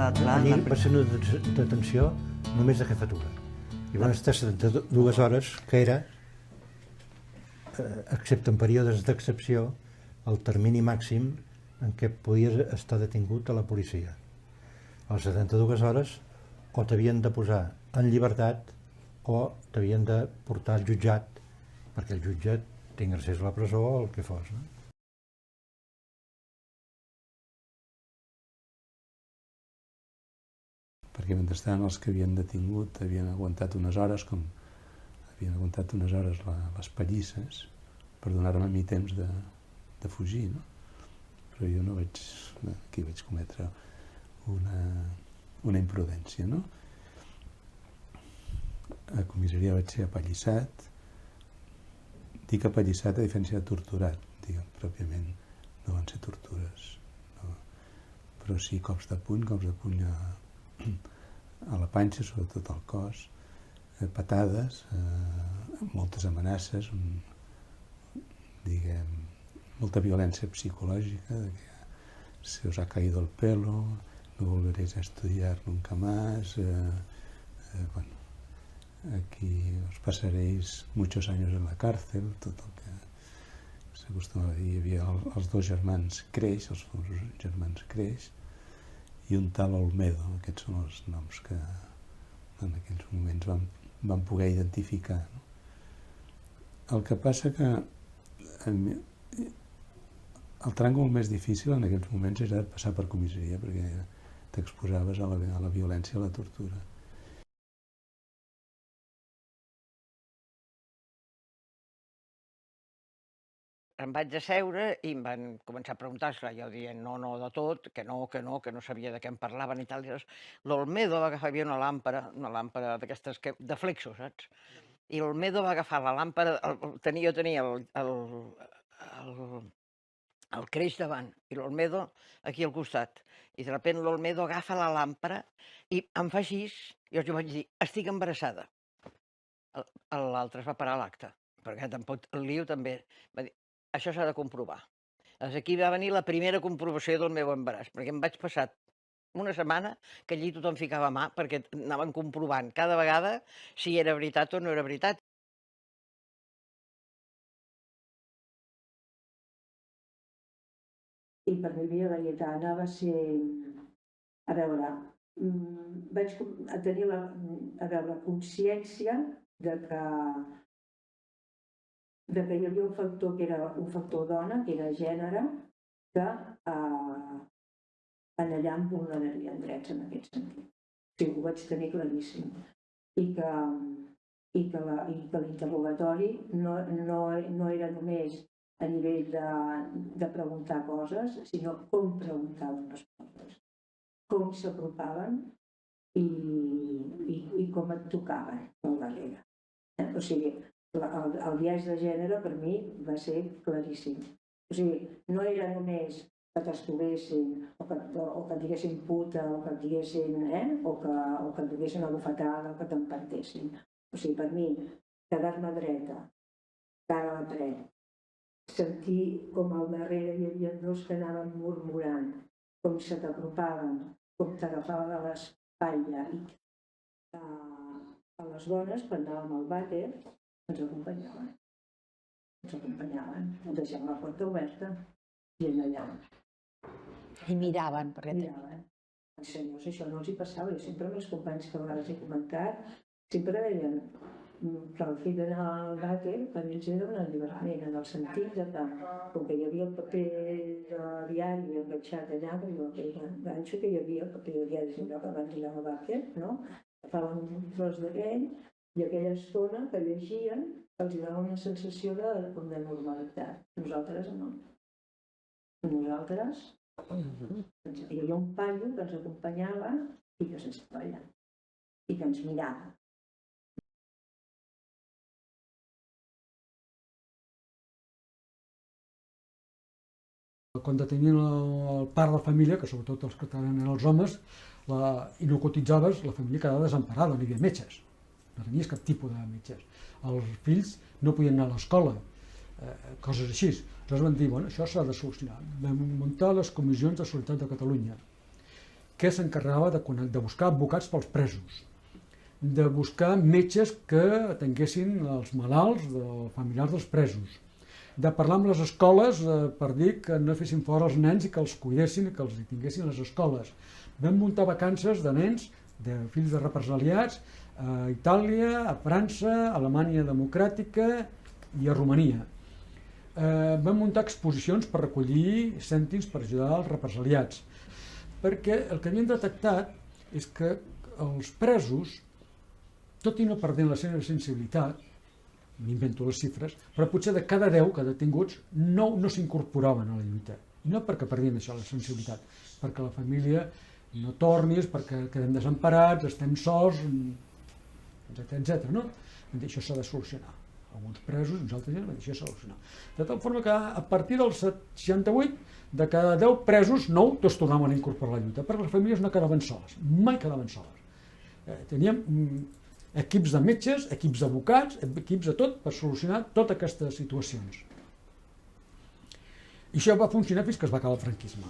Allí va ser una detenció només de jefatura. I van estar 72 hores, que era, excepte en períodes d'excepció, el termini màxim en què podies estar detingut a la policia. A les 72 hores o t'havien de posar en llibertat o t'havien de portar al jutjat, perquè el jutge t'ingressés a la presó o el que fos, no? Perquè mentrestant els que havien detingut havien aguantat unes hores, com havien aguantat unes hores les pallisses per donar-me a mi temps de fugir, no? Però jo no vaig, aquí vaig cometre una imprudència, no? A comissaria vaig ser apallissat. Dic apallissat a diferència de torturat, diguem, pròpiament no van ser tortures, no. Però sí cops de puny a la panxa, sobretot al cos, patades, moltes amenaces, diguem, molta violència psicològica, de que se os ha caído el pelo, no volveréis a estudiar nunca más, bueno, aquí os pasaréis muchos años en la cárcel, tot el que s'acostumava a dir. Hi havia els dos germans Creix, els famosos germans Creix, i un tal Olmedo. Aquests són els noms que en aquells moments vam poder identificar, no? El que passa que el tràngol més difícil en aquells moments era passar per comissaria, perquè t'exposaves a la violència i a la tortura. Em vaig asseure i em van començar a preguntar, jo dient no de tot, que no sabia de què em parlaven i tal. L'Olmedo va agafar, hi havia una làmpara d'aquestes de flexo, saps? I l'Olmedo va agafar la làmpara, jo tenia el Creix davant i l'Olmedo aquí al costat. I de sobte l'Olmedo agafa la làmpara i em fa així, i jo vaig dir, estic embarassada. L'altre es va parar l'acte, perquè tampoc el lío també. Va dir, això s'ha de comprovar. Aquí va venir la primera comprovació del meu embaràs, perquè em vaig passar una setmana que allí tothom ficava mà perquè anaven comprovant cada vegada si era veritat o no era veritat. I per mi Via Laietana va ser, a veure, vaig tenir la consciència de que hi havia un factor que era un factor dona, que era gènere, que allà em vulnerarien drets en aquest sentit. Sí, ho vaig tenir claríssim. I que l'interrogatori no era només a nivell de preguntar coses, sinó com preguntaven les coses, com s'apropaven i com et tocaven al darrere. O sigui, el biaix de gènere per mi va ser claríssim. O sigui, no era només que t'estovessin o que et diguessin puta o que et diguessin, o que et duguessin a bufetada o que t'empantessin. O sigui, per mi, quedar-me dreta, cara a la paret, sentir com al darrere hi havia dos que anaven murmurant, com se t'apropaven, com t'agafaven a l'espatlla. A les dones, quan anàvem al vàter, ens acompanyaven. Ens deixaven la porta oberta i allà. I miraven. Miraven. Senyors, això no els hi passava. Jo sempre amb els companys que a vegades he comentat, sempre deien que el fet d'anar al vàter per ells era un alliberament, en el sentit que, com que hi havia el paper de diari enganxat allà, perquè aquell ganxo que hi havia, el paper de diari sempre que van tirar al vàter, no? Agafaven un tros d'aquell i aquella estona que llegien els donava una sensació de normalitat. Nosaltres no. Nosaltres hi havia un paio que ens acompanyava i que s'estava allà i que ens mirava. Quan detenien el part de la família, que sobretot els que eren els homes, i no cotitzaves, la família quedava desemparada, no hi havia metges. No tenies cap tipus de metges. Els fills no podien anar a l'escola, coses així. Aleshores van dir, bueno, això s'ha de solucionar. Vam muntar les comissions de Solidaritat de Catalunya. que s'encarregava de buscar advocats pels presos, de buscar metges que atenguessin els malalts dels familiars dels presos, de parlar amb les escoles per dir que no fessin fora els nens i que els cuidessin i que els tinguessin a les escoles. Vam muntar vacances de nens, de fills de represaliats, a Itàlia, a França, a Alemanya Democràtica i a Romania. Vam muntar exposicions per recollir cèntims per ajudar els represaliats, perquè el que havien detectat és que els presos, tot i no perdent la seva sensibilitat, m'invento les xifres, però potser de cada 10 que detinguts no s'incorporaven a la lluita. I no perquè perdien això, la sensibilitat, perquè la família no tornis, perquè quedem desemparats, estem sols, etc. No? Això s'ha de solucionar. Alguns presos, nosaltres ja això s'ha de solucionar. De tal forma que a partir del 68, de cada 10 presos, 9 tots tornaven a incorporar a la lluita, perquè les famílies no quedaven soles, mai quedaven soles. Teníem equips de metges, equips d'advocats, equips de tot per solucionar totes aquestes situacions. I això va funcionar fins que es va acabar el franquisme.